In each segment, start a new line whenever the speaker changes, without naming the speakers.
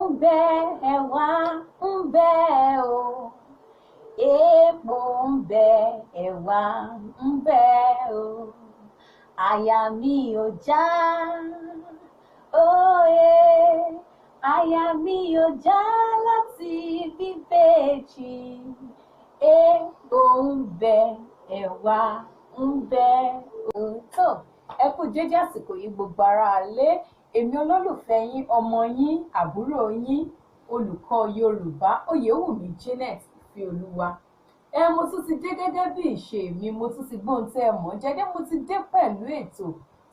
ń bẹ ẹ̀wà ń bẹ o, epo ń bẹ ẹ̀wà ń bẹ o, àyà mi ò já òye, àyà mi ò já láti bíbèjì, epo ń bẹ ẹ̀wà ń bẹ o. tó ẹ kú dédé àsìkò yìí gbogbo aráalé, èmi olólùfẹ́ yín, ọmọ yín, àbúrò yín, olùkọ́ Yorùbá Oyèwùmí Janet Ìfẹ́olúwa. Mo tún ti dé gẹ́gẹ́ bí ìṣe mi, mo tún ti gbóhùn tẹ́ ẹ mọ̀ jẹ́gẹ́, mo ti dé pẹ̀lú ètò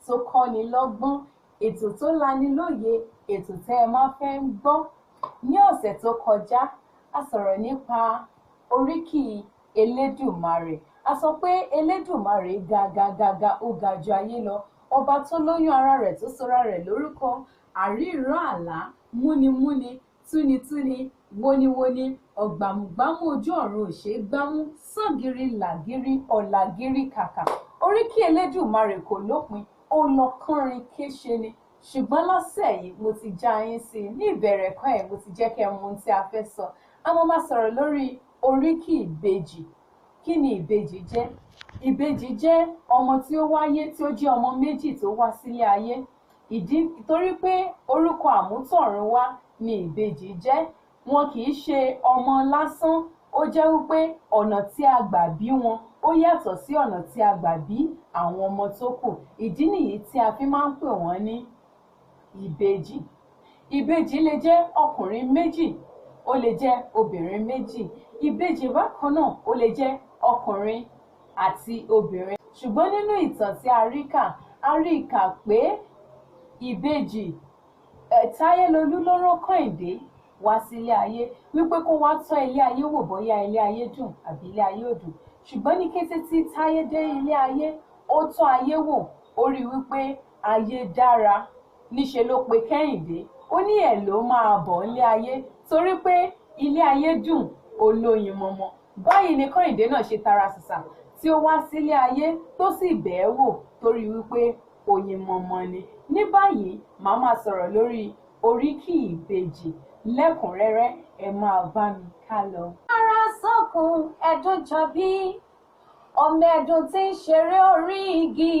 tó kọ́ni lọ́gbọ́n, ètò tó lani lóye, ètò tẹ́ ẹ máa fẹ́ ń gbọ́. Ní ọ̀sẹ̀ tó kọjá, a sọ̀rọ̀ nípa oríkì Elédùmarè. A sọ pé Elédùmarè ga ó ga ju ayé lọ, ọba tó lóyún ara rẹ̀ tó sọra rẹ̀ lórúkọ, àríìrán àlá, múnimúni, túnitúni, wóníwóní, ọ̀gbàmùgbàmù ojú ọ̀run òṣè gbámú, sàngírí làgírí, ọ̀làgírí kàkà. Oríkì Elédùmarè kò lópin, ó lọ kánrin kéṣe ni. Ṣùgbọ́n lọ́sẹ̀ yìí mo ti já yín sí i, ní ìbẹ̀rẹ̀ kan ẹ̀ mo ti jẹ́ kẹ́ mọ̀ ohun tí a fẹ́ sọ. A máa sọ̀rọ̀ lórí oríkì ìbejì. Kí ni ìbejì jẹ́? Ìbejì jẹ́ ọmọ tí ó wáyé tí ó jẹ́ ọmọ méjì tó wá sílé ayé. Torí pé orúkọ àmútọ̀runwá ni ìbejì jẹ́. Wọn kì í ṣe ọmọ lásán, ó jẹ́ wípé ọ̀nà tí a gbà bí wọn ó yàtọ̀ sí ọ̀nà tí a gbà bí àwọn ọmọ tó kù. Ìdí nìyí tí a fi máa ń pè wọ́n ní ìbejì. Ìbejì lè jẹ́ ọkùnrin méjì, ó lè jẹ́ obìnrin méjì. Ìbejì bákan náà ó lè jẹ́ ọkùnrin àti obìnrin. Ṣùgbọ́n nínú ìtàn tí a rí kà pé ìbejì Táyélolú ló rán Kẹ́hìndé wá sílé ayé wípé kó wá tọ́ ilé ayé wò bóyá ilé ayé dùn àbí ilé ayé ò dùn. Ṣùgbọ́n ní kété tí Táyé dé ilé ayé, ó tọ́ ayé wò, ó rí wípé ayé dára. Níṣe ló pe Kẹ́hìndé, ó ní ẹ̀ ló máa bọ̀ nílé ayé torí pé ilé ayé dùn, olóyin mọmọ. Báyìí ni Kẹ́hìndé náà ṣe tara ṣàṣà tí ó wá sílé ayé tó sì bẹ̀ẹ́ wò torí wípé oyin mọmọ ni. Ní báyìí màá máa sọ̀rọ̀ lórí oríkì ìbejì lẹ́kùnrẹ́rẹ́, ẹ máa bá mi ká lọ. Ara sọ́kùn ẹ̀dùn jọbí, ọmọ ẹ̀dùn tí ń ṣeré orí igi,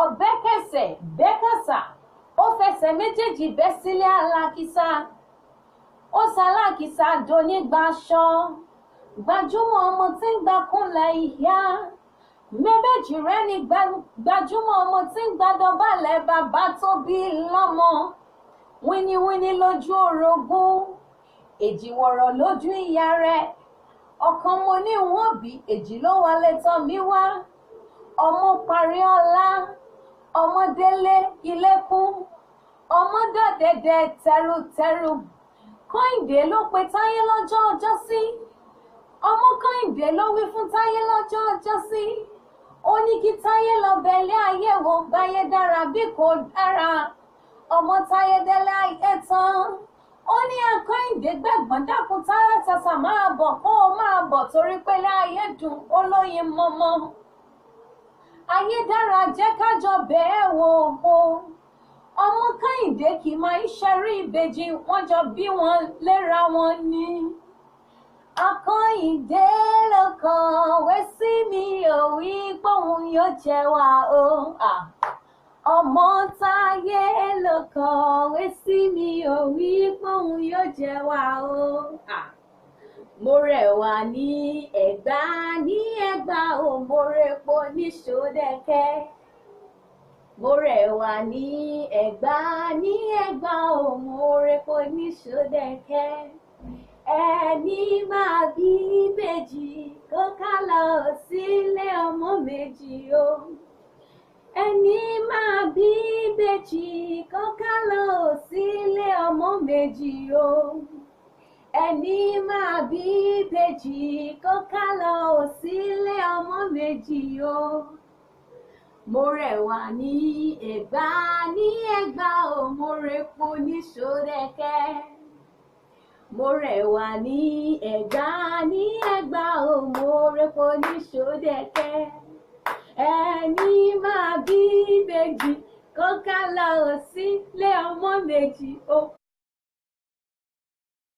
ọ̀bẹ́kẹsẹ̀ bẹ́kàsà, ó fẹsẹ̀ méjèèjì bẹ́ sílé alákìsà, ó ṣalákìsà donígbaṣọ, gbajúmọ̀ ọmọ tí ń gbàkúnlẹ̀ ìyá, méjèèjì rẹ̀ ní gbajúmọ̀ ọmọ tí ń gbàdọ̀bálẹ̀ bàbá tó bí lọ́mọ, wíníwíní lójú orogún, èjìwọ̀rọ̀ lójú ìyá rẹ̀, ọ̀kan mo ní wọ́n bí, èjì ló wọlé tọ́ mi wá, ọmọ parí ọlá, ọmọ délé ilé kún, ọmọ dọ̀dẹ̀dẹ̀ tẹrutẹru. Kẹ́hìndé ló pe Táyé lọ́jọ́ ọjọ́sí, ọmọ Kẹ́hìndé ló wí fún Táyé lọ́jọ́ ọjọ́sí, ó ní kí Táyé lọ bẹ̀lẹ́ ayé wò báyé dára bí kò dára. Ọmọ Táyé délé ayé tán, ó ní Kẹ́hìndé gbẹ̀gbọ́n dákun tára ṣàṣà máa bọ̀ kó o máa bọ̀ torí pé láyé dùn, olóyin mọmọ. Ayé dára jẹ́ kájọ bẹ́ẹ̀ wò ó. Ọmọ Kẹ́hìndé kì máa ń ṣeré ìbejì, wọ́n jọ bí wọn léra wọn ni. Akọ́yìndé ló kọ̀wé sí mi ò wí póun yóò jẹ wá o. Ọmọ Táyé ló kọ̀wé sí mi ò wí póun yóò jẹ wá o. Mo rẹwà ní Ẹ̀gbá o, mo repo ní Ṣódẹkẹ́. Mo rẹwà ní Ẹ̀gbá o, mo repo ní Ṣódẹkẹ́. Ẹni máa bí ìbejì kó ká lọ sílé ọmọ méjì o. Ẹni máa bí ìbejì kó ká lọ sílé ọmọ méjì o. Ẹni máa bí ìbejì kó ká lọ sílé ọmọ méjì o. Mo rẹwà ní Ẹ̀gbá o, mo repo ní Ṣódẹkẹ́. Mo rẹwà ní Ẹ̀gbá o, mo repo ní Ṣódẹkẹ́. Ẹni máa bí ìbejì kó ká lọ sílé ọmọ méjì o.